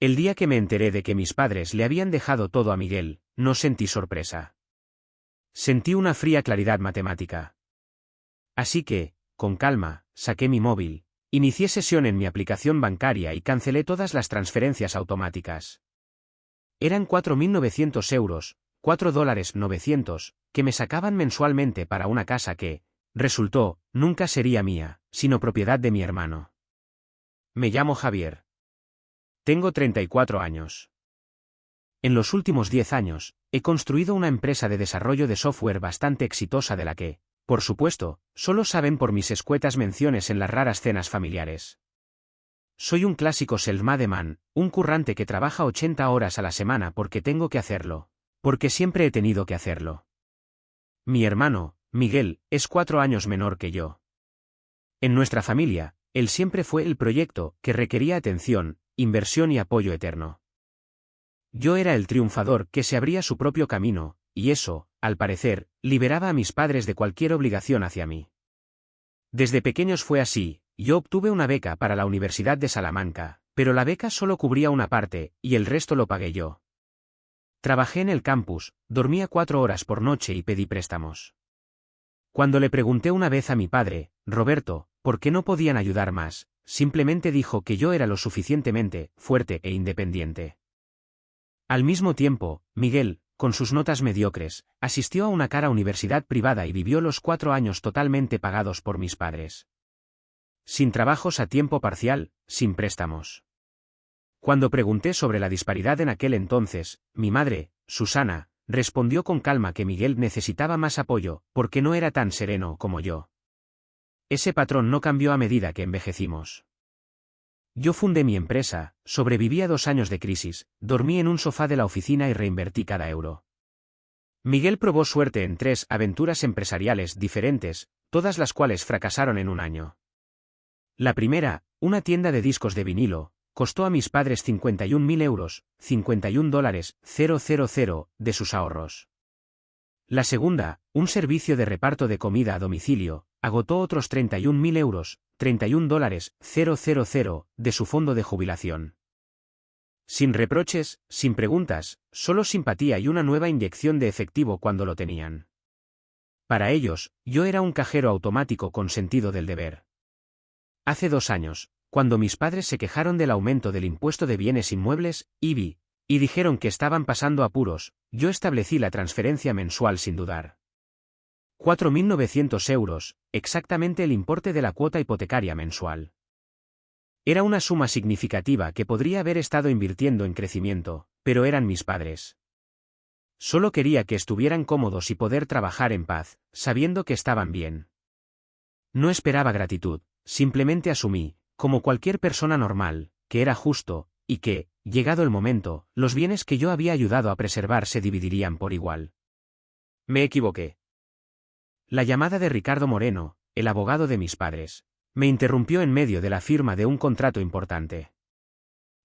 El día que me enteré de que mis padres le habían dejado todo a Miguel, no sentí sorpresa. Sentí una fría claridad matemática. Así que, con calma, saqué mi móvil, inicié sesión en mi aplicación bancaria y cancelé todas las transferencias automáticas. Eran 4.900 euros, $4.900, que me sacaban mensualmente para una casa que, resultó, nunca sería mía, sino propiedad de mi hermano. Me llamo Javier. Tengo 34 años. En los últimos 10 años, he construido una empresa de desarrollo de software bastante exitosa de la que, por supuesto, solo saben por mis escuetas menciones en las raras cenas familiares. Soy un clásico self-made man, un currante que trabaja 80 horas a la semana porque tengo que hacerlo, porque siempre he tenido que hacerlo. Mi hermano, Miguel, es 4 años menor que yo. En nuestra familia, él siempre fue el proyecto que requería atención, inversión y apoyo eterno. Yo era el triunfador que se abría su propio camino, y eso, al parecer, liberaba a mis padres de cualquier obligación hacia mí. Desde pequeños fue así, yo obtuve una beca para la Universidad de Salamanca, pero la beca solo cubría una parte, y el resto lo pagué yo. Trabajé en el campus, dormía 4 horas por noche y pedí préstamos. Cuando le pregunté una vez a mi padre, Roberto, por qué no podían ayudar más, simplemente dijo que yo era lo suficientemente fuerte e independiente. Al mismo tiempo, Miguel, con sus notas mediocres, asistió a una cara universidad privada y vivió los 4 años totalmente pagados por mis padres. Sin trabajos a tiempo parcial, sin préstamos. Cuando pregunté sobre la disparidad en aquel entonces, mi madre, Susana, respondió con calma que Miguel necesitaba más apoyo, porque no era tan sereno como yo. Ese patrón no cambió a medida que envejecimos. Yo fundé mi empresa, sobreviví a 2 años de crisis, dormí en un sofá de la oficina y reinvertí cada euro. Miguel probó suerte en 3 aventuras empresariales diferentes, todas las cuales fracasaron en un año. La primera, una tienda de discos de vinilo, costó a mis padres 51.000 euros, $51,000, de sus ahorros. La segunda, un servicio de reparto de comida a domicilio, agotó otros 31.000 euros, $31,000, de su fondo de jubilación. Sin reproches, sin preguntas, solo simpatía y una nueva inyección de efectivo cuando lo tenían. Para ellos, yo era un cajero automático con sentido del deber. Hace 2 años, cuando mis padres se quejaron del aumento del impuesto de bienes inmuebles, IBI, y dijeron que estaban pasando apuros, yo establecí la transferencia mensual sin dudar. 4.900 euros, exactamente el importe de la cuota hipotecaria mensual. Era una suma significativa que podría haber estado invirtiendo en crecimiento, pero eran mis padres. Solo quería que estuvieran cómodos y poder trabajar en paz, sabiendo que estaban bien. No esperaba gratitud, simplemente asumí, como cualquier persona normal, que era justo, y que, llegado el momento, los bienes que yo había ayudado a preservar se dividirían por igual. Me equivoqué. La llamada de Ricardo Moreno, el abogado de mis padres, me interrumpió en medio de la firma de un contrato importante.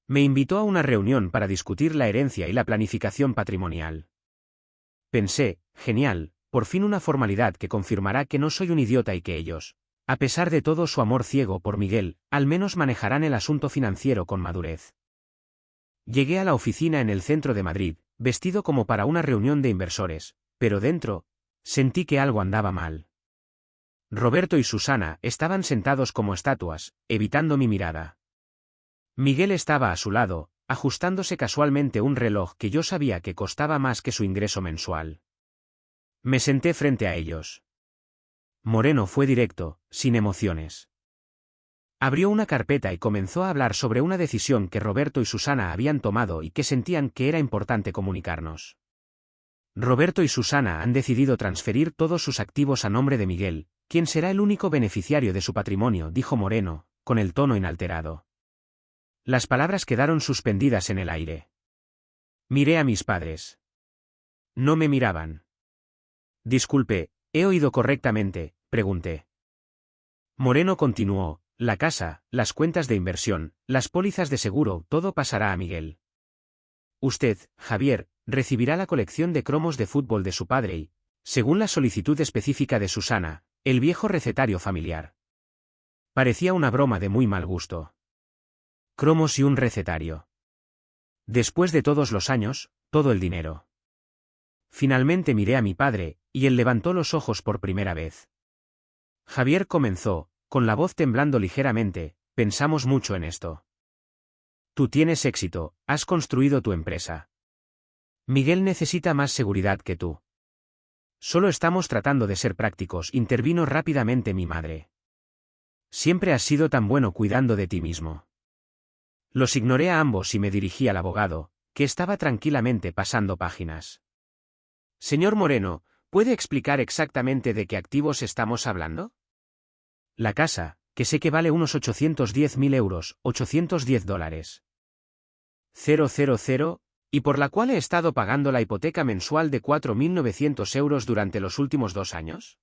Me invitó a una reunión para discutir la herencia y la planificación patrimonial. Pensé, genial, por fin una formalidad que confirmará que no soy un idiota y que ellos, a pesar de todo su amor ciego por Miguel, al menos manejarán el asunto financiero con madurez. Llegué a la oficina en el centro de Madrid, vestido como para una reunión de inversores, pero dentro, sentí que algo andaba mal. Roberto y Susana estaban sentados como estatuas, evitando mi mirada. Miguel estaba a su lado, ajustándose casualmente un reloj que yo sabía que costaba más que su ingreso mensual. Me senté frente a ellos. Moreno fue directo, sin emociones. Abrió una carpeta y comenzó a hablar sobre una decisión que Roberto y Susana habían tomado y que sentían que era importante comunicarnos. Roberto y Susana han decidido transferir todos sus activos a nombre de Miguel, quien será el único beneficiario de su patrimonio, dijo Moreno, con el tono inalterado. Las palabras quedaron suspendidas en el aire. Miré a mis padres. No me miraban. Disculpe, ¿he oído correctamente?, pregunté. Moreno continuó, la casa, las cuentas de inversión, las pólizas de seguro, todo pasará a Miguel. Usted, Javier, recibirá la colección de cromos de fútbol de su padre y, según la solicitud específica de Susana, el viejo recetario familiar. Parecía una broma de muy mal gusto. Cromos y un recetario. Después de todos los años, todo el dinero. Finalmente miré a mi padre, y él levantó los ojos por primera vez. Javier comenzó, con la voz temblando ligeramente, pensamos mucho en esto. Tú tienes éxito, has construido tu empresa. Miguel necesita más seguridad que tú. Solo estamos tratando de ser prácticos, intervino rápidamente mi madre. Siempre has sido tan bueno cuidando de ti mismo. Los ignoré a ambos y me dirigí al abogado, que estaba tranquilamente pasando páginas. Señor Moreno, ¿puede explicar exactamente de qué activos estamos hablando? La casa, que sé que vale unos 810.000 euros, $810. 000, y por la cual he estado pagando la hipoteca mensual de 4.900 euros durante los últimos 2 años.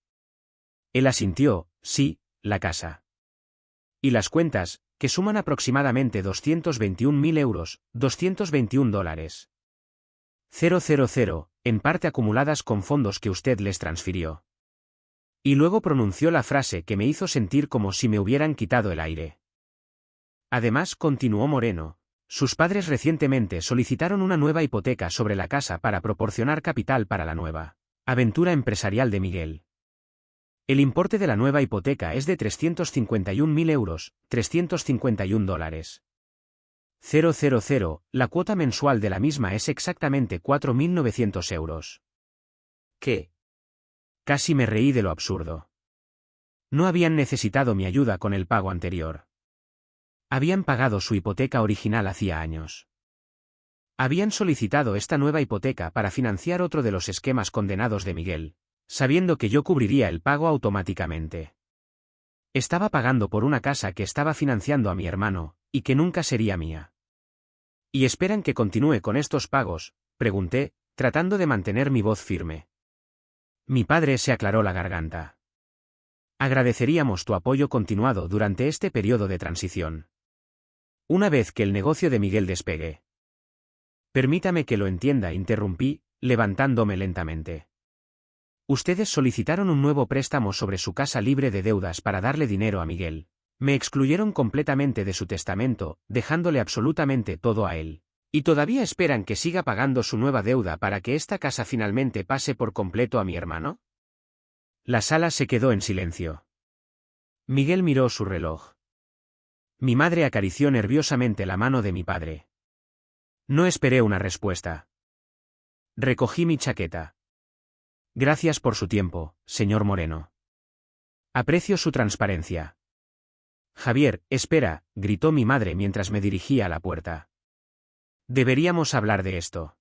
Él asintió, sí, la casa. Y las cuentas, que suman aproximadamente 221.000 euros, $221. 000, en parte acumuladas con fondos que usted les transfirió. Y luego pronunció la frase que me hizo sentir como si me hubieran quitado el aire. Además, continuó Moreno, sus padres recientemente solicitaron una nueva hipoteca sobre la casa para proporcionar capital para la nueva aventura empresarial de Miguel. El importe de la nueva hipoteca es de 351.000 euros, $351. 000, la cuota mensual de la misma es exactamente 4.900 euros. ¿Qué? Casi me reí de lo absurdo. No habían necesitado mi ayuda con el pago anterior. Habían pagado su hipoteca original hacía años. Habían solicitado esta nueva hipoteca para financiar otro de los esquemas condenados de Miguel, sabiendo que yo cubriría el pago automáticamente. Estaba pagando por una casa que estaba financiando a mi hermano, y que nunca sería mía. ¿Y esperan que continúe con estos pagos?, pregunté, tratando de mantener mi voz firme. Mi padre se aclaró la garganta. Agradeceríamos tu apoyo continuado durante este periodo de transición. Una vez que el negocio de Miguel despegue. Permítame que lo entienda, interrumpí, levantándome lentamente. Ustedes solicitaron un nuevo préstamo sobre su casa libre de deudas para darle dinero a Miguel. Me excluyeron completamente de su testamento, dejándole absolutamente todo a él. ¿Y todavía esperan que siga pagando su nueva deuda para que esta casa finalmente pase por completo a mi hermano? La sala se quedó en silencio. Miguel miró su reloj. Mi madre acarició nerviosamente la mano de mi padre. No esperé una respuesta. Recogí mi chaqueta. Gracias por su tiempo, señor Moreno. Aprecio su transparencia. Javier, espera, gritó mi madre mientras me dirigía a la puerta. Deberíamos hablar de esto.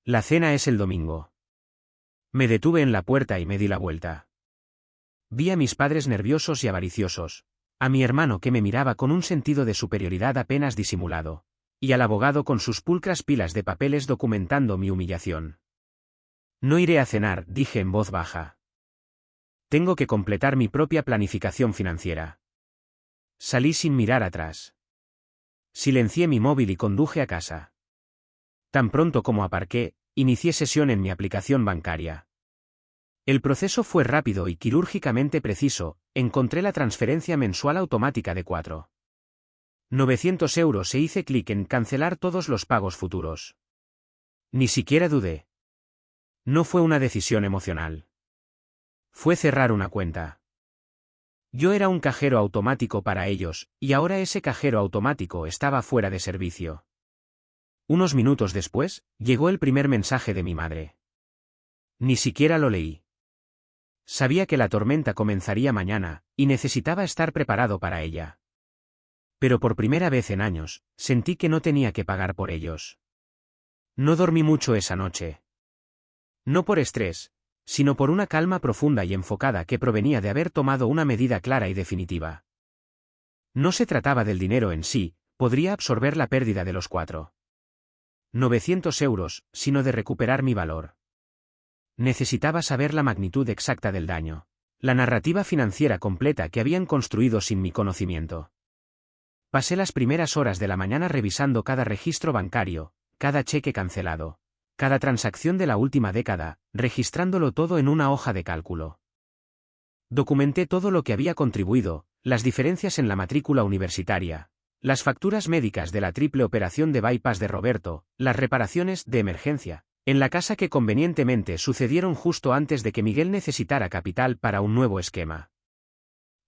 La cena es el domingo. Me detuve en la puerta y me di la vuelta. Vi a mis padres nerviosos y avariciosos, a mi hermano que me miraba con un sentido de superioridad apenas disimulado, y al abogado con sus pulcras pilas de papeles documentando mi humillación. No iré a cenar, dije en voz baja. Tengo que completar mi propia planificación financiera. Salí sin mirar atrás. Silencié mi móvil y conduje a casa. Tan pronto como aparqué, inicié sesión en mi aplicación bancaria. El proceso fue rápido y quirúrgicamente preciso, encontré la transferencia mensual automática de 4.900 euros e hice clic en cancelar todos los pagos futuros. Ni siquiera dudé. No fue una decisión emocional. Fue cerrar una cuenta. Yo era un cajero automático para ellos, y ahora ese cajero automático estaba fuera de servicio. Unos minutos después, llegó el primer mensaje de mi madre. Ni siquiera lo leí. Sabía que la tormenta comenzaría mañana, y necesitaba estar preparado para ella. Pero por primera vez en años, sentí que no tenía que pagar por ellos. No dormí mucho esa noche. No por estrés, sino por una calma profunda y enfocada que provenía de haber tomado una medida clara y definitiva. No se trataba del dinero en sí, podría absorber la pérdida de los 4.900 euros, sino de recuperar mi valor. Necesitaba saber la magnitud exacta del daño, la narrativa financiera completa que habían construido sin mi conocimiento. Pasé las primeras horas de la mañana revisando cada registro bancario, cada cheque cancelado, cada transacción de la última década, registrándolo todo en una hoja de cálculo. Documenté todo lo que había contribuido, las diferencias en la matrícula universitaria, Las facturas médicas de la triple operación de bypass de Roberto, las reparaciones de emergencia en la casa que convenientemente sucedieron justo antes de que Miguel necesitara capital para un nuevo esquema.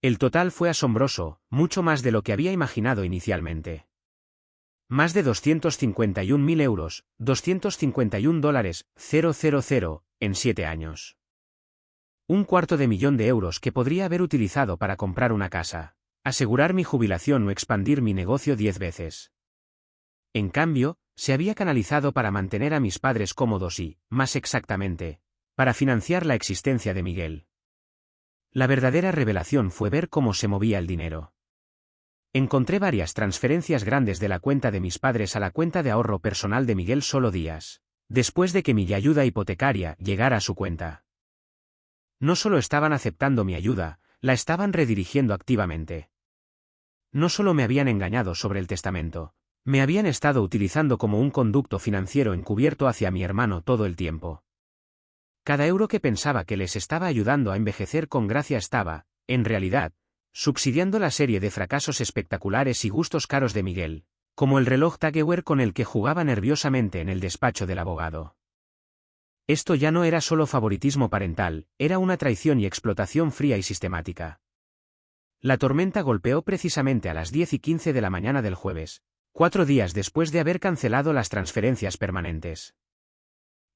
El total fue asombroso, mucho más de lo que había imaginado inicialmente. Más de 251.000 euros, $251,000, en 7 años. $250.000 que podría haber utilizado para comprar una casa, asegurar mi jubilación o expandir mi negocio 10 veces. En cambio, se había canalizado para mantener a mis padres cómodos y, más exactamente, para financiar la existencia de Miguel. La verdadera revelación fue ver cómo se movía el dinero. Encontré varias transferencias grandes de la cuenta de mis padres a la cuenta de ahorro personal de Miguel solo días después de que mi ayuda hipotecaria llegara a su cuenta. No solo estaban aceptando mi ayuda, la estaban redirigiendo activamente. No solo me habían engañado sobre el testamento, me habían estado utilizando como un conducto financiero encubierto hacia mi hermano todo el tiempo. Cada euro que pensaba que les estaba ayudando a envejecer con gracia estaba, en realidad, subsidiando la serie de fracasos espectaculares y gustos caros de Miguel, como el reloj Tageuer con el que jugaba nerviosamente en el despacho del abogado. Esto ya no era solo favoritismo parental, era una traición y explotación fría y sistemática. La tormenta golpeó precisamente a las 10:15 de la mañana del jueves, 4 días después de haber cancelado las transferencias permanentes.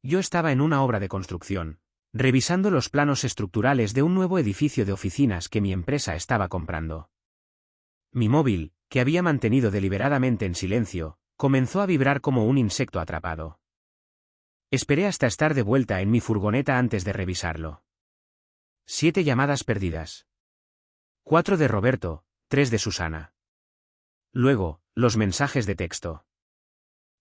Yo estaba en una obra de construcción, revisando los planos estructurales de un nuevo edificio de oficinas que mi empresa estaba comprando. Mi móvil, que había mantenido deliberadamente en silencio, comenzó a vibrar como un insecto atrapado. Esperé hasta estar de vuelta en mi furgoneta antes de revisarlo. 7 llamadas perdidas. 4 de Roberto, 3 de Susana. Luego, los mensajes de texto.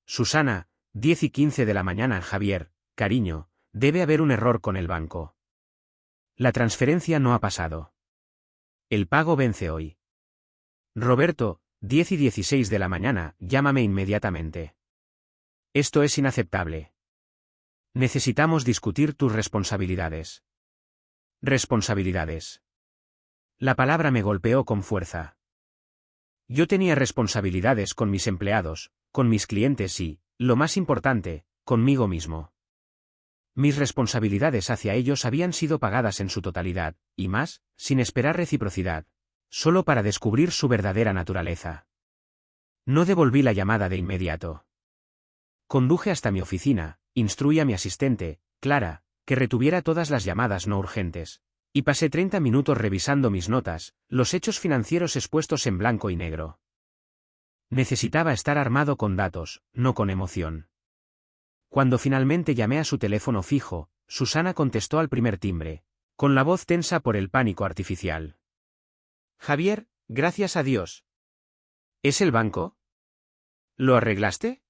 Susana, 10:15 de la mañana. Javier, cariño, debe haber un error con el banco. La transferencia no ha pasado. El pago vence hoy. Roberto, 10:16 de la mañana, llámame inmediatamente. Esto es inaceptable. Necesitamos discutir tus responsabilidades. Responsabilidades. La palabra me golpeó con fuerza. Yo tenía responsabilidades con mis empleados, con mis clientes y, lo más importante, conmigo mismo. Mis responsabilidades hacia ellos habían sido pagadas en su totalidad, y más, sin esperar reciprocidad, solo para descubrir su verdadera naturaleza. No devolví la llamada de inmediato. Conduje hasta mi oficina, instruí a mi asistente, Clara, que retuviera todas las llamadas no urgentes, y pasé 30 minutos revisando mis notas, los hechos financieros expuestos en blanco y negro. Necesitaba estar armado con datos, no con emoción. Cuando finalmente llamé a su teléfono fijo, Susana contestó al primer timbre, con la voz tensa por el pánico artificial. Javier, gracias a Dios. ¿Es el banco? ¿Lo arreglaste?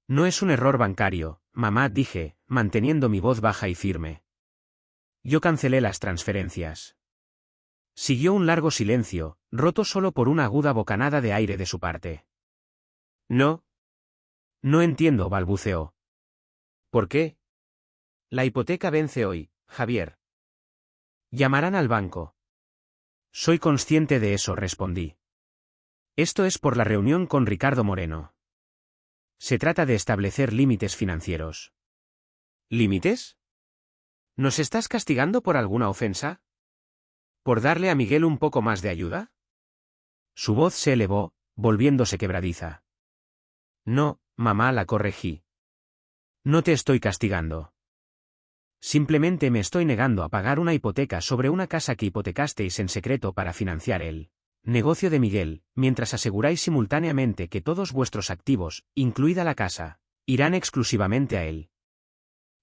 No es un error bancario, mamá, dije, manteniendo mi voz baja y firme. Yo cancelé las transferencias. Siguió un largo silencio, roto solo por una aguda bocanada de aire de su parte. No. No entiendo, balbuceó. ¿Por qué? La hipoteca vence hoy, Javier. Llamarán al banco. Soy consciente de eso, respondí. Esto es por la reunión con Ricardo Moreno. Se trata de establecer límites financieros. ¿Límites? ¿Nos estás castigando por alguna ofensa? ¿Por darle a Miguel un poco más de ayuda? Su voz se elevó, volviéndose quebradiza. No, mamá, la corregí. No te estoy castigando. Simplemente me estoy negando a pagar una hipoteca sobre una casa que hipotecasteis en secreto para financiar el negocio de Miguel, mientras aseguráis simultáneamente que todos vuestros activos, incluida la casa, irán exclusivamente a él.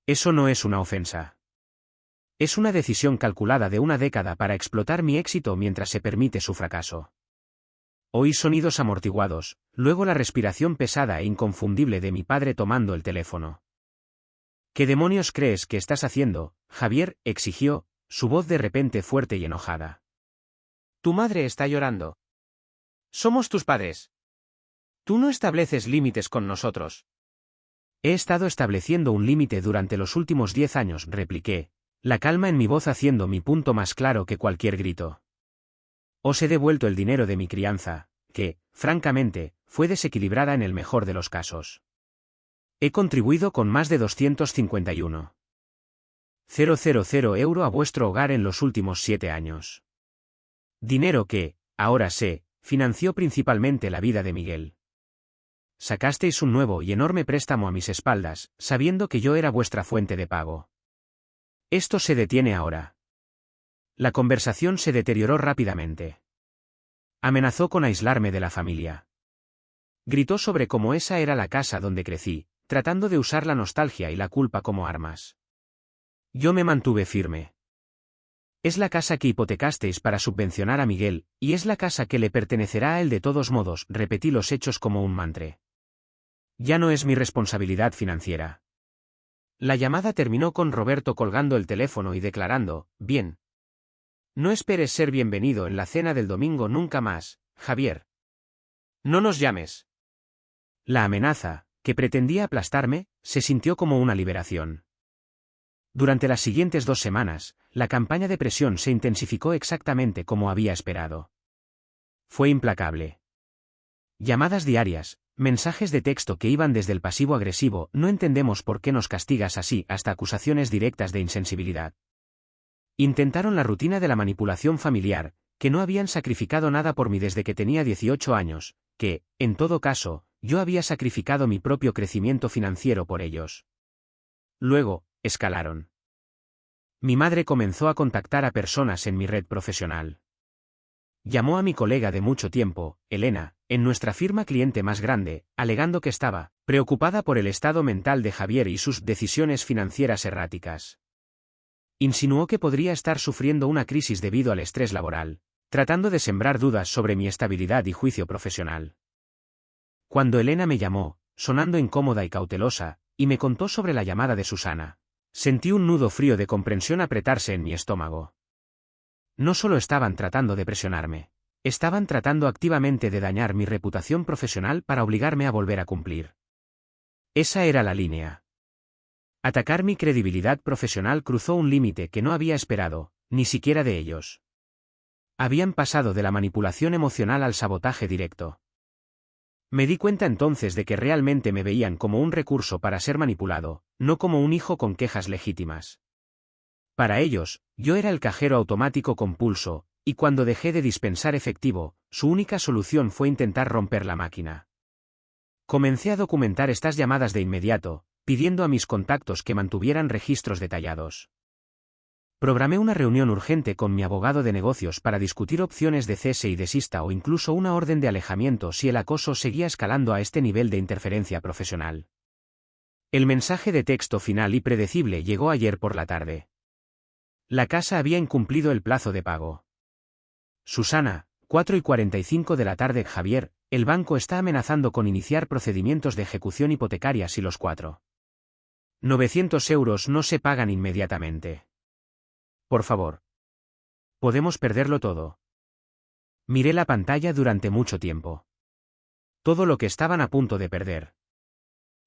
Eso no es una ofensa. Es una decisión calculada de una década para explotar mi éxito mientras se permite su fracaso. Oí sonidos amortiguados, luego la respiración pesada e inconfundible de mi padre tomando el teléfono. ¿Qué demonios crees que estás haciendo, Javier?, exigió, su voz de repente fuerte y enojada. Tu madre está llorando. Somos tus padres. Tú no estableces límites con nosotros. He estado estableciendo un límite durante los últimos 10 años, repliqué, la calma en mi voz haciendo mi punto más claro que cualquier grito. Os he devuelto el dinero de mi crianza, que, francamente, fue desequilibrada en el mejor de los casos. He contribuido con más de 251,000 € a vuestro hogar en los últimos 7 años. Dinero que, ahora sé, financió principalmente la vida de Miguel. Sacasteis un nuevo y enorme préstamo a mis espaldas, sabiendo que yo era vuestra fuente de pago. Esto se detiene ahora. La conversación se deterioró rápidamente. Amenazó con aislarme de la familia. Gritó sobre cómo esa era la casa donde crecí, tratando de usar la nostalgia y la culpa como armas. Yo me mantuve firme. Es la casa que hipotecasteis para subvencionar a Miguel, y es la casa que le pertenecerá a él de todos modos, repetí los hechos como un mantra. Ya no es mi responsabilidad financiera. La llamada terminó con Roberto colgando el teléfono y declarando, bien. No esperes ser bienvenido en la cena del domingo nunca más, Javier. No nos llames. La amenaza, que pretendía aplastarme, se sintió como una liberación. Durante las siguientes 2 semanas, la campaña de presión se intensificó exactamente como había esperado. Fue implacable. Llamadas diarias, mensajes de texto que iban desde el pasivo-agresivo, no entendemos por qué nos castigas así, hasta acusaciones directas de insensibilidad. Intentaron la rutina de la manipulación familiar, que no habían sacrificado nada por mí desde que tenía 18 años, que, en todo caso, yo había sacrificado mi propio crecimiento financiero por ellos. Luego, escalaron. Mi madre comenzó a contactar a personas en mi red profesional. Llamó a mi colega de mucho tiempo, Elena, en nuestra firma cliente más grande, alegando que estaba preocupada por el estado mental de Javier y sus decisiones financieras erráticas. Insinuó que podría estar sufriendo una crisis debido al estrés laboral, tratando de sembrar dudas sobre mi estabilidad y juicio profesional. Cuando Elena me llamó, sonando incómoda y cautelosa, y me contó sobre la llamada de Susana, sentí un nudo frío de comprensión apretarse en mi estómago. No solo estaban tratando de presionarme, estaban tratando activamente de dañar mi reputación profesional para obligarme a volver a cumplir. Esa era la línea. Atacar mi credibilidad profesional cruzó un límite que no había esperado, ni siquiera de ellos. Habían pasado de la manipulación emocional al sabotaje directo. Me di cuenta entonces de que realmente me veían como un recurso para ser manipulado, no como un hijo con quejas legítimas. Para ellos, yo era el cajero automático con pulso, y cuando dejé de dispensar efectivo, su única solución fue intentar romper la máquina. Comencé a documentar estas llamadas de inmediato, pidiendo a mis contactos que mantuvieran registros detallados. Programé una reunión urgente con mi abogado de negocios para discutir opciones de cese y desista o incluso una orden de alejamiento si el acoso seguía escalando a este nivel de interferencia profesional. El mensaje de texto final y predecible llegó ayer por la tarde. La casa había incumplido el plazo de pago. Susana, 4:45 de la tarde. Javier, el banco está amenazando con iniciar procedimientos de ejecución hipotecaria si los 4.900 € no se pagan inmediatamente. Por favor. Podemos perderlo todo. Miré la pantalla durante mucho tiempo. Todo lo que estaban a punto de perder.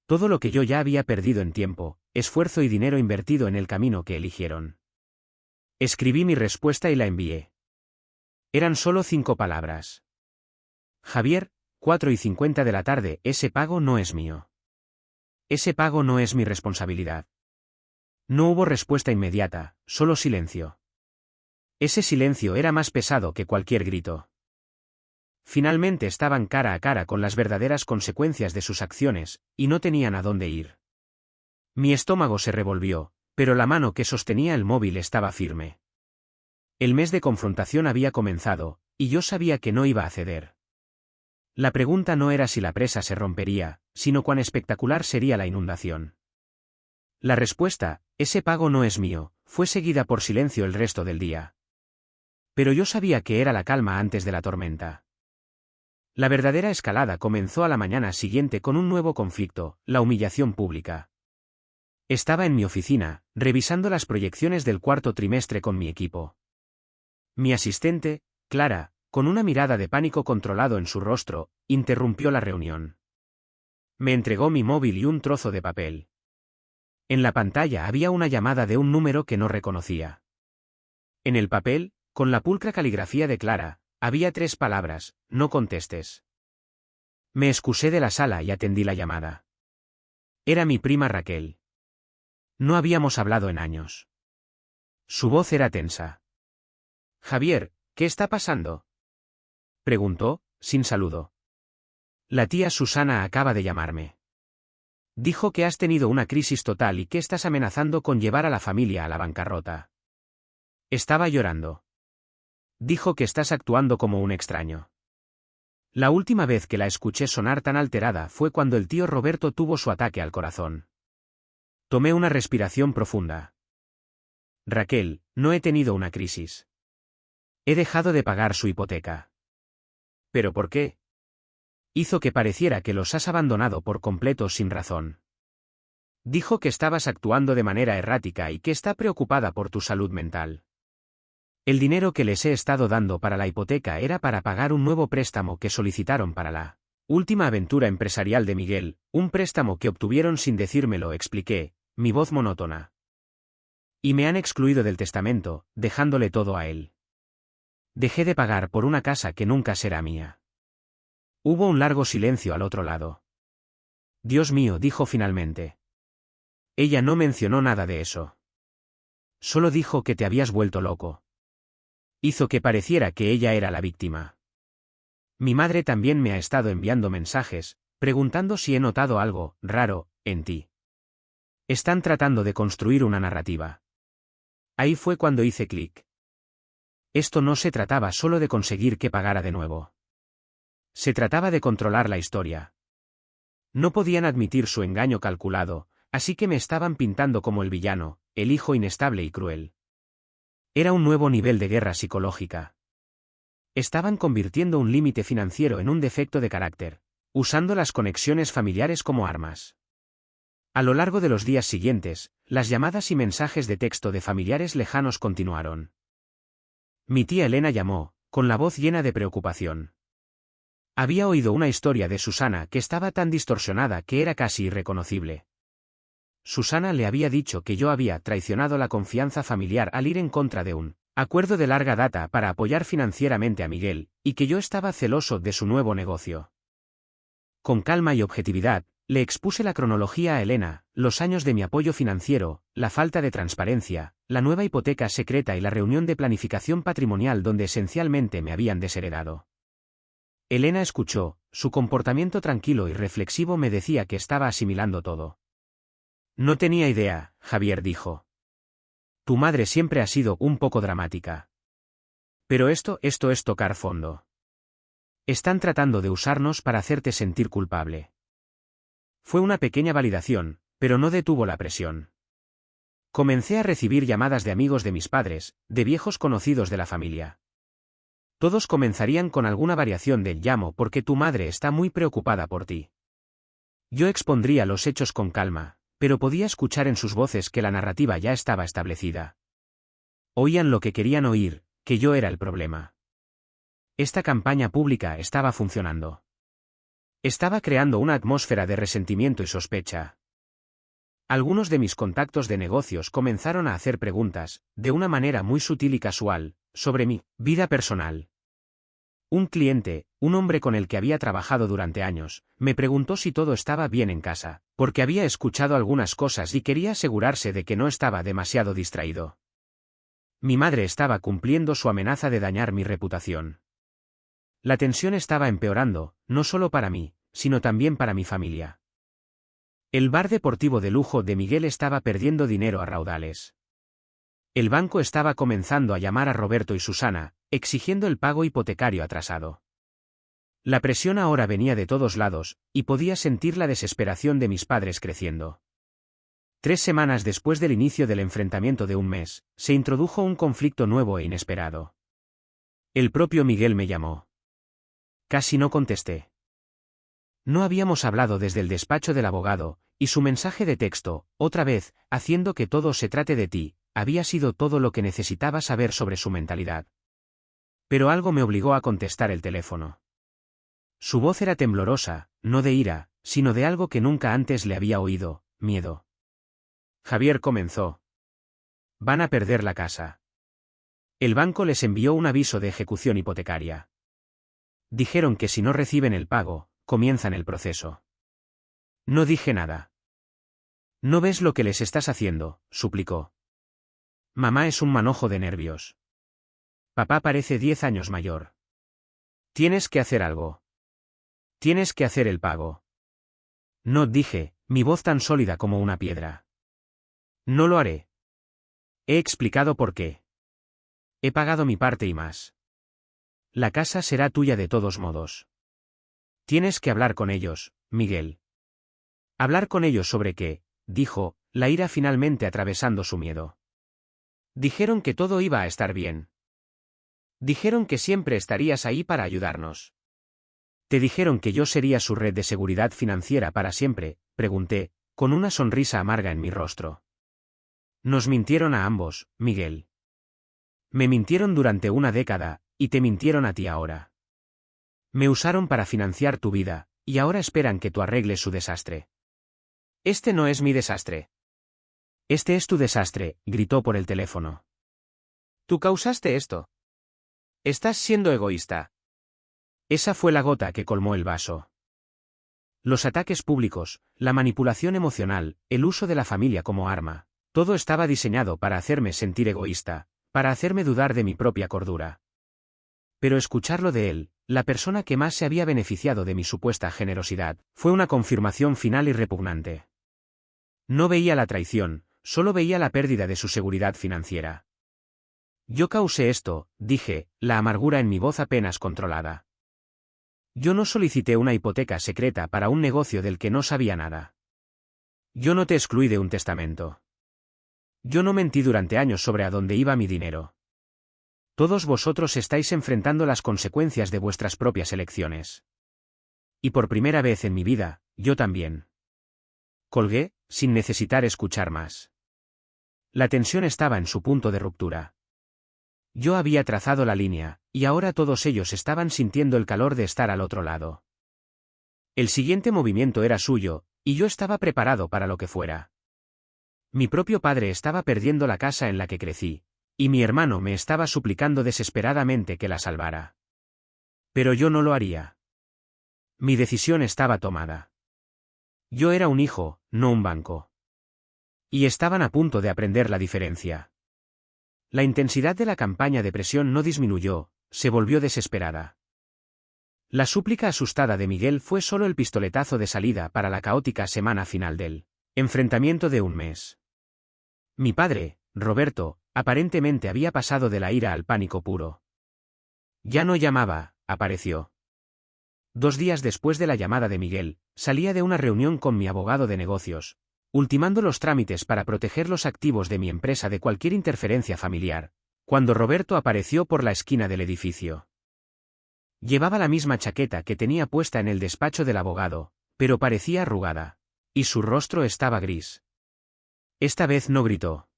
Todo lo que yo ya había perdido en tiempo, esfuerzo y dinero invertido en el camino que eligieron. Escribí mi respuesta y la envié. Eran solo 5 palabras. Javier, 4:50 de la tarde. Ese pago no es mío. Ese pago no es mi responsabilidad. No hubo respuesta inmediata, solo silencio. Ese silencio era más pesado que cualquier grito. Finalmente estaban cara a cara con las verdaderas consecuencias de sus acciones, y no tenían a dónde ir. Mi estómago se revolvió, pero la mano que sostenía el móvil estaba firme. El mes de confrontación había comenzado, y yo sabía que no iba a ceder. La pregunta no era si la presa se rompería, sino cuán espectacular sería la inundación. La respuesta, ese pago no es mío, fue seguida por silencio el resto del día. Pero yo sabía que era la calma antes de la tormenta. La verdadera escalada comenzó a la mañana siguiente con un nuevo conflicto, la humillación pública. Estaba en mi oficina, revisando las proyecciones del cuarto trimestre con mi equipo. Mi asistente, Clara, con una mirada de pánico controlado en su rostro, interrumpió la reunión. Me entregó mi móvil y un trozo de papel. En la pantalla había una llamada de un número que no reconocía. En el papel, con la pulcra caligrafía de Clara, Había 3 palabras: no contestes. Me excusé de la sala y atendí la llamada. Era mi prima Raquel. No habíamos hablado en años. Su voz era tensa. Javier, ¿qué está pasando?, preguntó, sin saludo. La tía Susana acaba de llamarme. Dijo que has tenido una crisis total y que estás amenazando con llevar a la familia a la bancarrota. Estaba llorando. Dijo que estás actuando como un extraño. La última vez que la escuché sonar tan alterada fue cuando el tío Roberto tuvo su ataque al corazón. Tomé una respiración profunda. Raquel, no he tenido una crisis. He dejado de pagar su hipoteca. ¿Pero por qué? Hizo que pareciera que los has abandonado por completo sin razón. Dijo que estabas actuando de manera errática y que está preocupada por tu salud mental. El dinero que les he estado dando para la hipoteca era para pagar un nuevo préstamo que solicitaron para la última aventura empresarial de Miguel, un préstamo que obtuvieron sin decírmelo, expliqué, mi voz monótona. Y me han excluido del testamento, dejándole todo a él. Dejé de pagar por una casa que nunca será mía. Hubo un largo silencio al otro lado. Dios mío, dijo finalmente. Ella no mencionó nada de eso. Solo dijo que te habías vuelto loco. Hizo que pareciera que ella era la víctima. Mi madre también me ha estado enviando mensajes, preguntando si he notado algo raro en ti. Están tratando de construir una narrativa. Ahí fue cuando hice clic. Esto no se trataba solo de conseguir que pagara de nuevo. Se trataba de controlar la historia. No podían admitir su engaño calculado, así que me estaban pintando como el villano, el hijo inestable y cruel. Era un nuevo nivel de guerra psicológica. Estaban convirtiendo un límite financiero en un defecto de carácter, usando las conexiones familiares como armas. A lo largo de los días siguientes, las llamadas y mensajes de texto de familiares lejanos continuaron. Mi tía Elena llamó, con la voz llena de preocupación. Había oído una historia de Susana que estaba tan distorsionada que era casi irreconocible. Susana le había dicho que yo había traicionado la confianza familiar al ir en contra de un acuerdo de larga data para apoyar financieramente a Miguel, y que yo estaba celoso de su nuevo negocio. Con calma y objetividad, le expuse la cronología a Elena, los años de mi apoyo financiero, la falta de transparencia, la nueva hipoteca secreta y la reunión de planificación patrimonial donde esencialmente me habían desheredado. Elena escuchó, su comportamiento tranquilo y reflexivo me decía que estaba asimilando todo. No tenía idea, Javier dijo. Tu madre siempre ha sido un poco dramática. Pero esto es tocar fondo. Están tratando de usarnos para hacerte sentir culpable. Fue una pequeña validación, pero no detuvo la presión. Comencé a recibir llamadas de amigos de mis padres, de viejos conocidos de la familia. Todos comenzarían con alguna variación del llamo porque tu madre está muy preocupada por ti. Yo expondría los hechos con calma, pero podía escuchar en sus voces que la narrativa ya estaba establecida. Oían lo que querían oír, que yo era el problema. Esta campaña pública estaba funcionando. Estaba creando una atmósfera de resentimiento y sospecha. Algunos de mis contactos de negocios comenzaron a hacer preguntas, de una manera muy sutil y casual, sobre mi vida personal. Un cliente, un hombre con el que había trabajado durante años, me preguntó si todo estaba bien en casa, porque había escuchado algunas cosas y quería asegurarse de que no estaba demasiado distraído. Mi madre estaba cumpliendo su amenaza de dañar mi reputación. La tensión estaba empeorando, no solo para mí, sino también para mi familia. El bar deportivo de lujo de Miguel estaba perdiendo dinero a raudales. El banco estaba comenzando a llamar a Roberto y Susana, exigiendo el pago hipotecario atrasado. La presión ahora venía de todos lados, y podía sentir la desesperación de mis padres creciendo. 3 semanas después del inicio del enfrentamiento de un mes, se introdujo un conflicto nuevo e inesperado. El propio Miguel me llamó. Casi no contesté. No habíamos hablado desde el despacho del abogado, y su mensaje de texto, otra vez, haciendo que todo se trate de ti, había sido todo lo que necesitaba saber sobre su mentalidad. Pero algo me obligó a contestar el teléfono. Su voz era temblorosa, no de ira, sino de algo que nunca antes le había oído, miedo. Javier comenzó. Van a perder la casa. El banco les envió un aviso de ejecución hipotecaria. Dijeron que si no reciben el pago, comienzan el proceso. No dije nada. ¿No ves lo que les estás haciendo?, suplicó. Mamá es un manojo de nervios. Papá parece 10 años mayor. Tienes que hacer algo. Tienes que hacer el pago. No, dije, mi voz tan sólida como una piedra. No lo haré. He explicado por qué. He pagado mi parte y más. La casa será tuya de todos modos. Tienes que hablar con ellos, Miguel. ¿Hablar con ellos sobre qué?, dijo, la ira finalmente atravesando su miedo. Dijeron que todo iba a estar bien. Dijeron que siempre estarías ahí para ayudarnos. ¿Te dijeron que yo sería su red de seguridad financiera para siempre?, pregunté, con una sonrisa amarga en mi rostro. Nos mintieron a ambos, Miguel. Me mintieron durante una década, y te mintieron a ti ahora. Me usaron para financiar tu vida, y ahora esperan que tú arregles su desastre. Este no es mi desastre. Este es tu desastre, gritó por el teléfono. Tú causaste esto. Estás siendo egoísta. Esa fue la gota que colmó el vaso. Los ataques públicos, la manipulación emocional, el uso de la familia como arma, todo estaba diseñado para hacerme sentir egoísta, para hacerme dudar de mi propia cordura. Pero escucharlo de él, la persona que más se había beneficiado de mi supuesta generosidad, fue una confirmación final y repugnante. No veía la traición, solo veía la pérdida de su seguridad financiera. Yo causé esto, dije, la amargura en mi voz apenas controlada. Yo no solicité una hipoteca secreta para un negocio del que no sabía nada. Yo no te excluí de un testamento. Yo no mentí durante años sobre a dónde iba mi dinero. Todos vosotros estáis enfrentando las consecuencias de vuestras propias elecciones. Y por primera vez en mi vida, yo también. Colgué, sin necesitar escuchar más. La tensión estaba en su punto de ruptura. Yo había trazado la línea, y ahora todos ellos estaban sintiendo el calor de estar al otro lado. El siguiente movimiento era suyo, y yo estaba preparado para lo que fuera. Mi propio padre estaba perdiendo la casa en la que crecí, y mi hermano me estaba suplicando desesperadamente que la salvara. Pero yo no lo haría. Mi decisión estaba tomada. Yo era un hijo, no un banco. Y estaban a punto de aprender la diferencia. La intensidad de la campaña de presión no disminuyó, se volvió desesperada. La súplica asustada de Miguel fue solo el pistoletazo de salida para la caótica semana final del enfrentamiento de un mes. Mi padre, Roberto, aparentemente había pasado de la ira al pánico puro. Ya no llamaba, apareció. 2 días después de la llamada de Miguel, salía de una reunión con mi abogado de negocios, ultimando los trámites para proteger los activos de mi empresa de cualquier interferencia familiar, cuando Roberto apareció por la esquina del edificio. Llevaba la misma chaqueta que tenía puesta en el despacho del abogado, pero parecía arrugada, y su rostro estaba gris. Esta vez no gritó.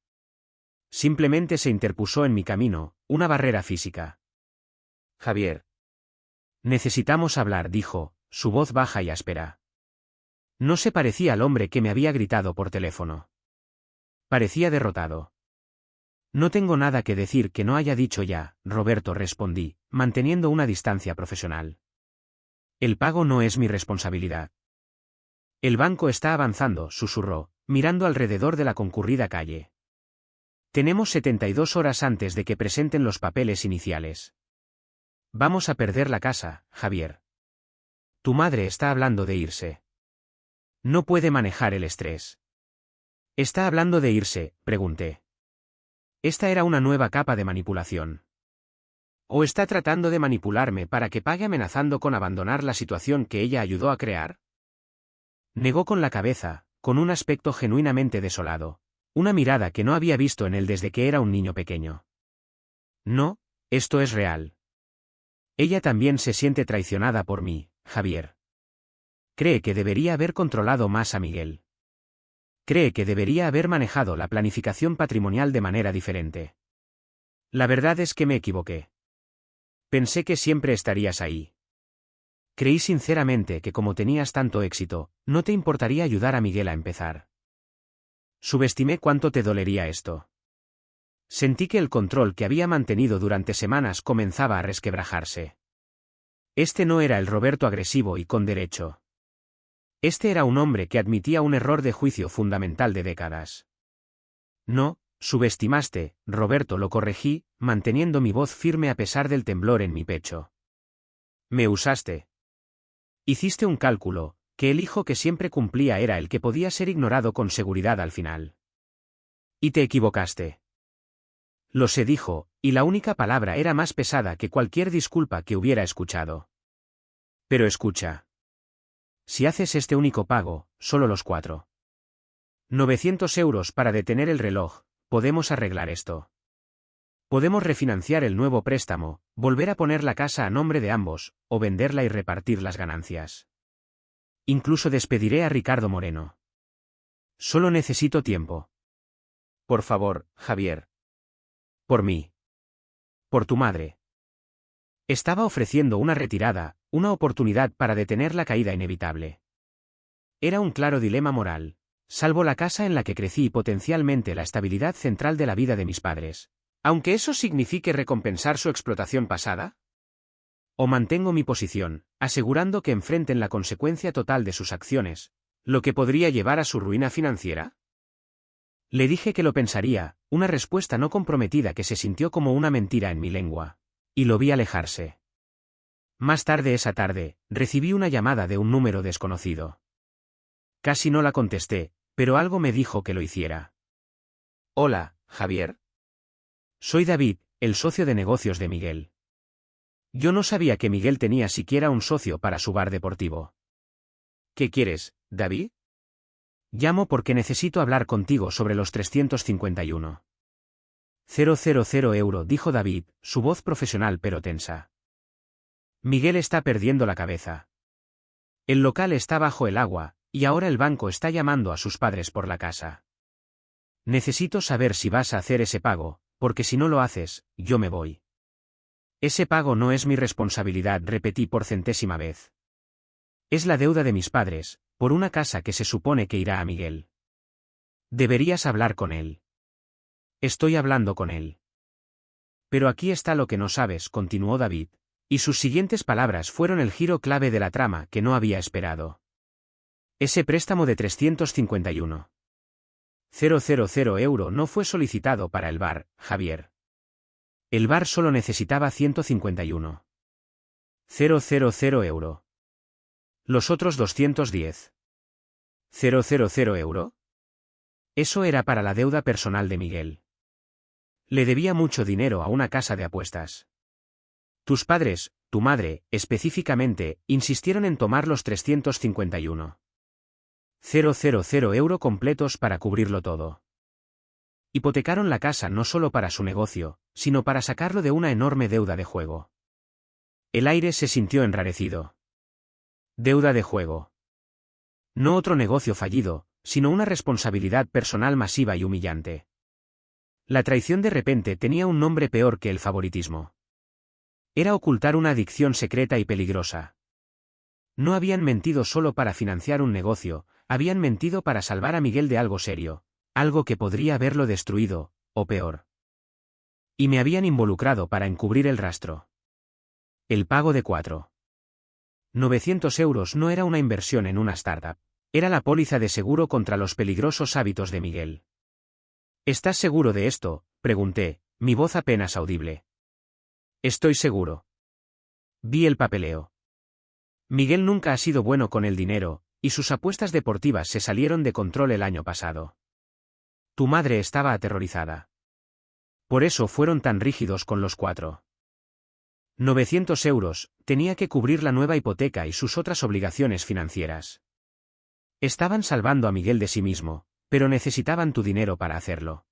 Simplemente se interpuso en mi camino, una barrera física. Javier. Necesitamos hablar, dijo, su voz baja y áspera. No se parecía al hombre que me había gritado por teléfono. Parecía derrotado. No tengo nada que decir que no haya dicho ya, Roberto, respondí, manteniendo una distancia profesional. El pago no es mi responsabilidad. El banco está avanzando, susurró, mirando alrededor de la concurrida calle. Tenemos 72 horas antes de que presenten los papeles iniciales. Vamos a perder la casa, Javier. Tu madre está hablando de irse. No puede manejar el estrés. ¿Está hablando de irse?, pregunté. Esta era una nueva capa de manipulación. ¿O está tratando de manipularme para que pague amenazando con abandonar la situación que ella ayudó a crear? Negó con la cabeza, con un aspecto genuinamente desolado, una mirada que no había visto en él desde que era un niño pequeño. No, esto es real. Ella también se siente traicionada por mí, Javier. Cree que debería haber controlado más a Miguel. Cree que debería haber manejado la planificación patrimonial de manera diferente. La verdad es que me equivoqué. Pensé que siempre estarías ahí. Creí sinceramente que como tenías tanto éxito, no te importaría ayudar a Miguel a empezar. Subestimé cuánto te dolería esto. Sentí que el control que había mantenido durante semanas comenzaba a resquebrajarse. Este no era el Roberto agresivo y con derecho. Este era un hombre que admitía un error de juicio fundamental de décadas. No, subestimaste, Roberto, lo corregí, manteniendo mi voz firme a pesar del temblor en mi pecho. Me usaste. Hiciste un cálculo, que el hijo que siempre cumplía era el que podía ser ignorado con seguridad al final. Y te equivocaste. Lo sé, dijo, y la única palabra era más pesada que cualquier disculpa que hubiera escuchado. Pero escucha. Si haces este único pago, solo los 900 euros para detener el reloj, podemos arreglar esto. Podemos refinanciar el nuevo préstamo, volver a poner la casa a nombre de ambos, o venderla y repartir las ganancias. Incluso despediré a Ricardo Moreno. Solo necesito tiempo. Por favor, Javier. Por mí. Por tu madre. Estaba ofreciendo una retirada, una oportunidad para detener la caída inevitable. Era un claro dilema moral. Salvo la casa en la que crecí y potencialmente la estabilidad central de la vida de mis padres, aunque eso signifique recompensar su explotación pasada. O mantengo mi posición, asegurando que enfrenten la consecuencia total de sus acciones, lo que podría llevar a su ruina financiera. Le dije que lo pensaría, una respuesta no comprometida que se sintió como una mentira en mi lengua. Y lo vi alejarse. Más tarde esa tarde, recibí una llamada de un número desconocido. Casi no la contesté, pero algo me dijo que lo hiciera. Hola, Javier. Soy David, el socio de negocios de Miguel. Yo no sabía que Miguel tenía siquiera un socio para su bar deportivo. ¿Qué quieres, David? Llamo porque necesito hablar contigo sobre los 351. 000 euro, dijo David, su voz profesional pero tensa. Miguel está perdiendo la cabeza. El local está bajo el agua, y ahora el banco está llamando a sus padres por la casa. Necesito saber si vas a hacer ese pago, porque si no lo haces, yo me voy. Ese pago no es mi responsabilidad, repetí por centésima vez. Es la deuda de mis padres, por una casa que se supone que irá a Miguel. Deberías hablar con él. Estoy hablando con él. Pero aquí está lo que no sabes, continuó David, y sus siguientes palabras fueron el giro clave de la trama que no había esperado. Ese préstamo de 351. 000 euro no fue solicitado para el bar, Javier. El bar solo necesitaba 151. 000 euro. Los otros 210. 000 euro. Eso era para la deuda personal de Miguel. Le debía mucho dinero a una casa de apuestas. Tus padres, tu madre, específicamente, insistieron en tomar los 351. 000 euro completos para cubrirlo todo. Hipotecaron la casa no solo para su negocio, sino para sacarlo de una enorme deuda de juego. El aire se sintió enrarecido. Deuda de juego. No otro negocio fallido, sino una responsabilidad personal masiva y humillante. La traición de repente tenía un nombre peor que el favoritismo. Era ocultar una adicción secreta y peligrosa. No habían mentido solo para financiar un negocio, habían mentido para salvar a Miguel de algo serio, algo que podría haberlo destruido, o peor. Y me habían involucrado para encubrir el rastro. El pago de 900 euros no era una inversión en una startup, era la póliza de seguro contra los peligrosos hábitos de Miguel. ¿Estás seguro de esto?, pregunté, mi voz apenas audible. Estoy seguro. Vi el papeleo. Miguel nunca ha sido bueno con el dinero, y sus apuestas deportivas se salieron de control el año pasado. Tu madre estaba aterrorizada. Por eso fueron tan rígidos con los 900 euros, tenía que cubrir la nueva hipoteca y sus otras obligaciones financieras. Estaban salvando a Miguel de sí mismo, pero necesitaban tu dinero para hacerlo.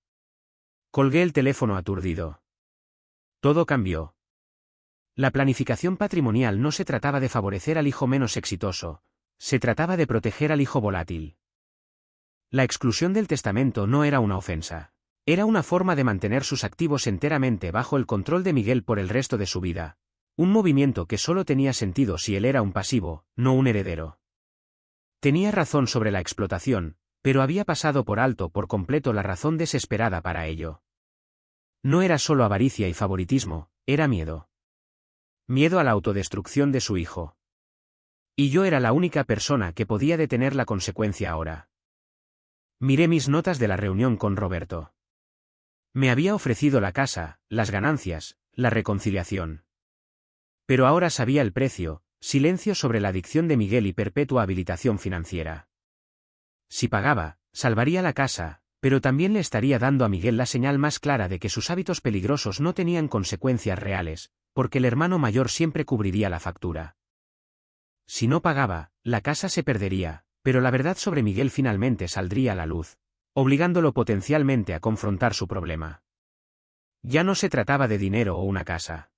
Colgué el teléfono aturdido. Todo cambió. La planificación patrimonial no se trataba de favorecer al hijo menos exitoso, se trataba de proteger al hijo volátil. La exclusión del testamento no era una ofensa. Era una forma de mantener sus activos enteramente bajo el control de Miguel por el resto de su vida. Un movimiento que solo tenía sentido si él era un pasivo, no un heredero. Tenía razón sobre la explotación, pero había pasado por alto por completo la razón desesperada para ello. No era solo avaricia y favoritismo, era miedo. miedo a la autodestrucción de su hijo. Y yo era la única persona que podía detener la consecuencia ahora. Miré mis notas de la reunión con Roberto. Me había ofrecido la casa, las ganancias, la reconciliación. Pero ahora sabía el precio: silencio sobre la adicción de Miguel y perpetua habilitación financiera. Si pagaba, salvaría la casa, pero también le estaría dando a Miguel la señal más clara de que sus hábitos peligrosos no tenían consecuencias reales, porque el hermano mayor siempre cubriría la factura. Si no pagaba, la casa se perdería, pero la verdad sobre Miguel finalmente saldría a la luz, obligándolo potencialmente a confrontar su problema. Ya no se trataba de dinero o una casa.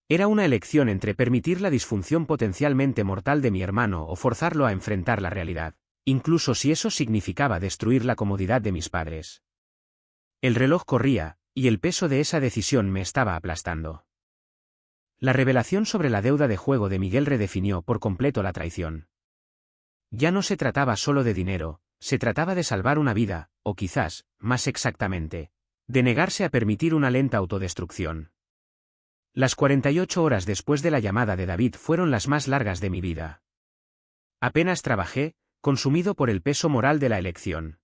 Era una elección entre permitir la disfunción potencialmente mortal de mi hermano o forzarlo a enfrentar la realidad, incluso si eso significaba destruir la comodidad de mis padres. El reloj corría, y el peso de esa decisión me estaba aplastando. La revelación sobre la deuda de juego de Miguel redefinió por completo la traición. Ya no se trataba solo de dinero, se trataba de salvar una vida, o quizás, más exactamente, de negarse a permitir una lenta autodestrucción. Las 48 horas después de la llamada de David fueron las más largas de mi vida. Apenas trabajé, consumido por el peso moral de la elección.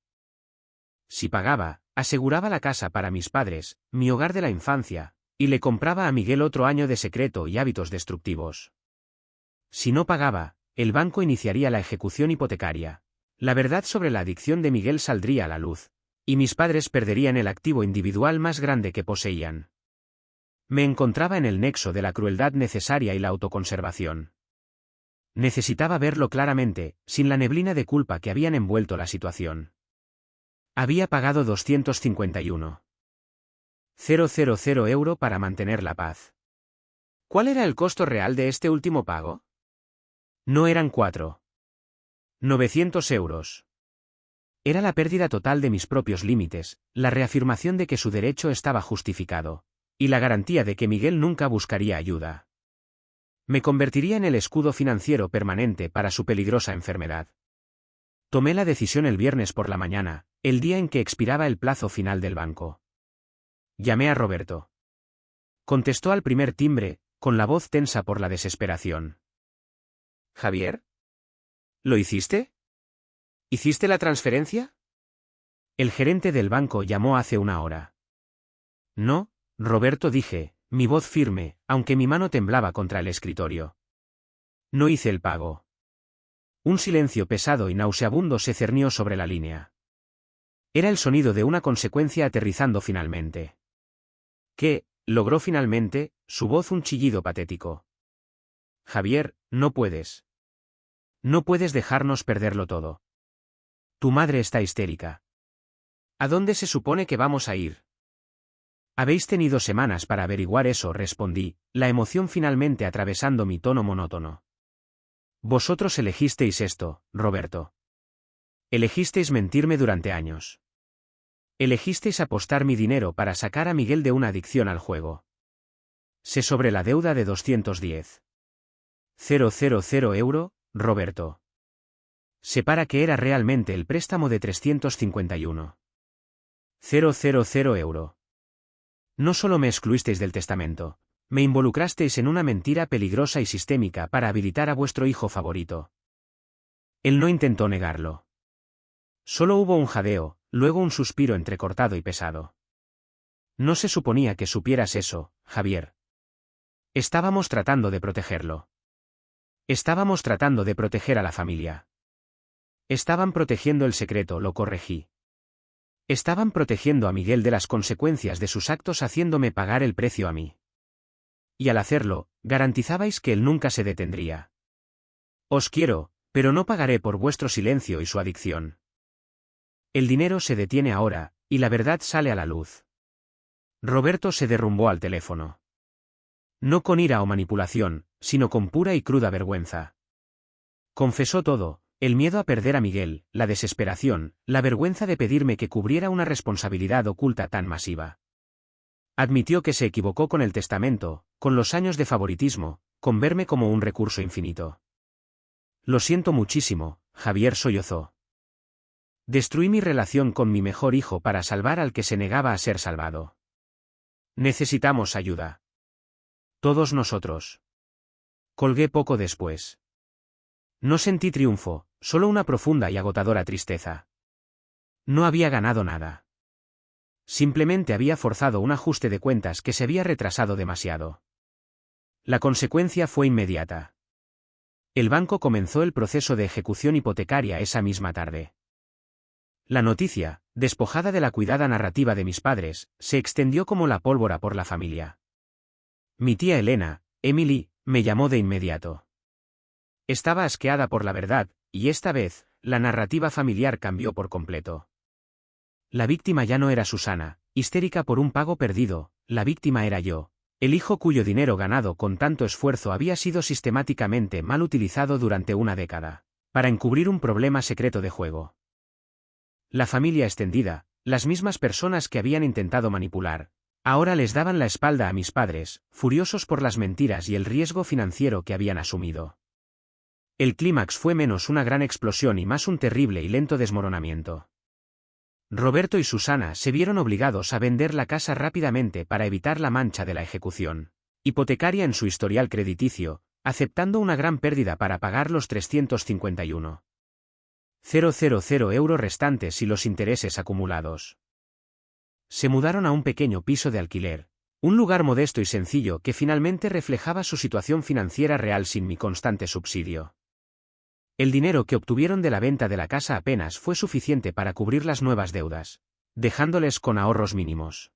Si pagaba, aseguraba la casa para mis padres, mi hogar de la infancia, y le compraba a Miguel otro año de secreto y hábitos destructivos. Si no pagaba, el banco iniciaría la ejecución hipotecaria. La verdad sobre la adicción de Miguel saldría a la luz, y mis padres perderían el activo individual más grande que poseían. Me encontraba en el nexo de la crueldad necesaria y la autoconservación. Necesitaba verlo claramente, sin la neblina de culpa que habían envuelto la situación. Había pagado 251,000 € para mantener la paz. ¿Cuál era el costo real de este último pago? No eran 4.900 €. Era la pérdida total de mis propios límites, la reafirmación de que su derecho estaba justificado, y la garantía de que Miguel nunca buscaría ayuda. Me convertiría en el escudo financiero permanente para su peligrosa enfermedad. Tomé la decisión el viernes por la mañana, el día en que expiraba el plazo final del banco. Llamé a Roberto. Contestó al primer timbre, con la voz tensa por la desesperación. ¿Javier? ¿Lo hiciste? ¿Hiciste la transferencia? El gerente del banco llamó hace una hora. No, Roberto, dije, mi voz firme, aunque mi mano temblaba contra el escritorio. No hice el pago. Un silencio pesado y nauseabundo se cernió sobre la línea. Era el sonido de una consecuencia aterrizando finalmente. ¿Qué? Logró finalmente, su voz un chillido patético. Javier, no puedes. No puedes dejarnos perderlo todo. Tu madre está histérica. ¿A dónde se supone que vamos a ir? Habéis tenido semanas para averiguar eso, respondí, la emoción finalmente atravesando mi tono monótono. Vosotros elegisteis esto, Roberto. Elegisteis mentirme durante años. Elegisteis apostar mi dinero para sacar a Miguel de una adicción al juego. Sé sobre la deuda de 210,000 €, Roberto. Sé para qué era realmente el préstamo de 351,000 €. No solo me excluisteis del testamento, me involucrasteis en una mentira peligrosa y sistémica para habilitar a vuestro hijo favorito. Él no intentó negarlo. Solo hubo un jadeo, luego un suspiro entrecortado y pesado. No se suponía que supieras eso, Javier. Estábamos tratando de protegerlo. Estábamos tratando de proteger a la familia. Estaban protegiendo el secreto, lo corregí. Estaban protegiendo a Miguel de las consecuencias de sus actos haciéndome pagar el precio a mí. Y al hacerlo, garantizabais que él nunca se detendría. Os quiero, pero no pagaré por vuestro silencio y su adicción. El dinero se detiene ahora, y la verdad sale a la luz. Roberto se derrumbó al teléfono. No con ira o manipulación, sino con pura y cruda vergüenza. Confesó todo: el miedo a perder a Miguel, la desesperación, la vergüenza de pedirme que cubriera una responsabilidad oculta tan masiva. Admitió que se equivocó con el testamento, con los años de favoritismo, con verme como un recurso infinito. Lo siento muchísimo, Javier, sollozó. Destruí mi relación con mi mejor hijo para salvar al que se negaba a ser salvado. Necesitamos ayuda. Todos nosotros. Colgué poco después. No sentí triunfo, solo una profunda y agotadora tristeza. No había ganado nada. Simplemente había forzado un ajuste de cuentas que se había retrasado demasiado. La consecuencia fue inmediata. El banco comenzó el proceso de ejecución hipotecaria esa misma tarde. La noticia, despojada de la cuidada narrativa de mis padres, se extendió como la pólvora por la familia. Mi tía Elena, Emily, me llamó de inmediato. Estaba asqueada por la verdad, y esta vez, la narrativa familiar cambió por completo. La víctima ya no era Susana, histérica por un pago perdido, la víctima era yo, el hijo cuyo dinero ganado con tanto esfuerzo había sido sistemáticamente mal utilizado durante una década, para encubrir un problema secreto de juego. La familia extendida, las mismas personas que habían intentado manipular, ahora les daban la espalda a mis padres, furiosos por las mentiras y el riesgo financiero que habían asumido. El clímax fue menos una gran explosión y más un terrible y lento desmoronamiento. Roberto y Susana se vieron obligados a vender la casa rápidamente para evitar la mancha de la ejecución hipotecaria en su historial crediticio, aceptando una gran pérdida para pagar los 351,000 euros restantes y los intereses acumulados. Se mudaron a un pequeño piso de alquiler, un lugar modesto y sencillo que finalmente reflejaba su situación financiera real sin mi constante subsidio. El dinero que obtuvieron de la venta de la casa apenas fue suficiente para cubrir las nuevas deudas, dejándoles con ahorros mínimos.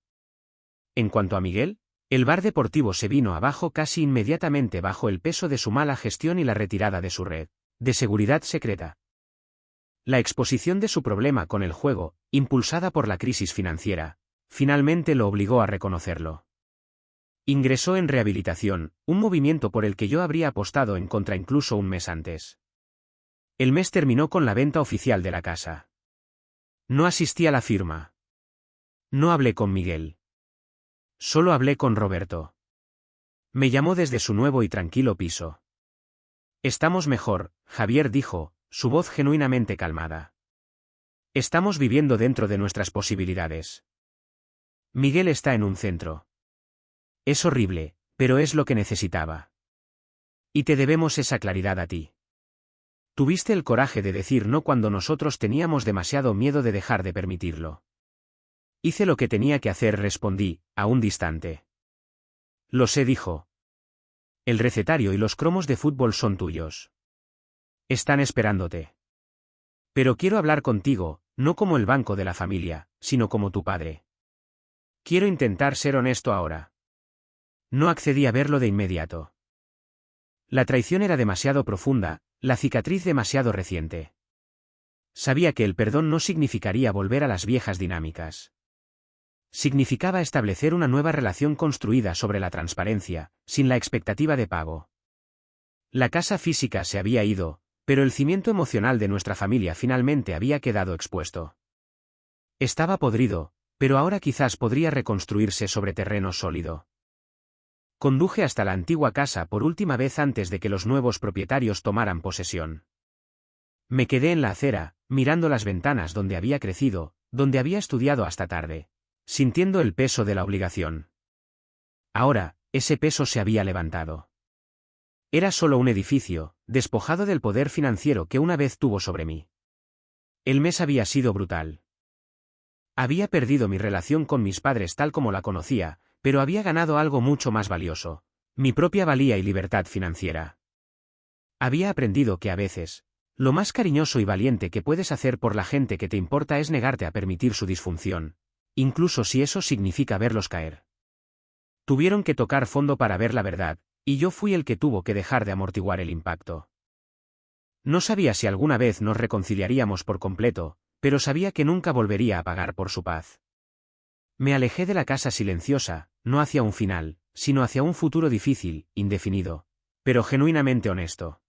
En cuanto a Miguel, el bar deportivo se vino abajo casi inmediatamente bajo el peso de su mala gestión y la retirada de su red de seguridad secreta. La exposición de su problema con el juego, impulsada por la crisis financiera, finalmente lo obligó a reconocerlo. Ingresó en rehabilitación, un movimiento por el que yo habría apostado en contra incluso un mes antes. El mes terminó con la venta oficial de la casa. No asistí a la firma. No hablé con Miguel. Solo hablé con Roberto. Me llamó desde su nuevo y tranquilo piso. Estamos mejor, Javier dijo, su voz genuinamente calmada. Estamos viviendo dentro de nuestras posibilidades. Miguel está en un centro. Es horrible, pero es lo que necesitaba. Y te debemos esa claridad a ti. Tuviste el coraje de decir no cuando nosotros teníamos demasiado miedo de dejar de permitirlo. Hice lo que tenía que hacer, respondí, aún distante. Lo sé, dijo. El recetario y los cromos de fútbol son tuyos. Están esperándote. Pero quiero hablar contigo, no como el banco de la familia, sino como tu padre. Quiero intentar ser honesto ahora. No accedí a verlo de inmediato. La traición era demasiado profunda, la cicatriz demasiado reciente. Sabía que el perdón no significaría volver a las viejas dinámicas. Significaba establecer una nueva relación construida sobre la transparencia, sin la expectativa de pago. La casa física se había ido, pero el cimiento emocional de nuestra familia finalmente había quedado expuesto. Estaba podrido, pero ahora quizás podría reconstruirse sobre terreno sólido. Conduje hasta la antigua casa por última vez antes de que los nuevos propietarios tomaran posesión. Me quedé en la acera, mirando las ventanas donde había crecido, donde había estudiado hasta tarde, sintiendo el peso de la obligación. Ahora, ese peso se había levantado. Era solo un edificio, despojado del poder financiero que una vez tuvo sobre mí. El mes había sido brutal. Había perdido mi relación con mis padres tal como la conocía, pero había ganado algo mucho más valioso, mi propia valía y libertad financiera. Había aprendido que a veces, lo más cariñoso y valiente que puedes hacer por la gente que te importa es negarte a permitir su disfunción, incluso si eso significa verlos caer. Tuvieron que tocar fondo para ver la verdad, y yo fui el que tuvo que dejar de amortiguar el impacto. No sabía si alguna vez nos reconciliaríamos por completo, pero sabía que nunca volvería a pagar por su paz. Me alejé de la casa silenciosa, no hacia un final, sino hacia un futuro difícil, indefinido, pero genuinamente honesto.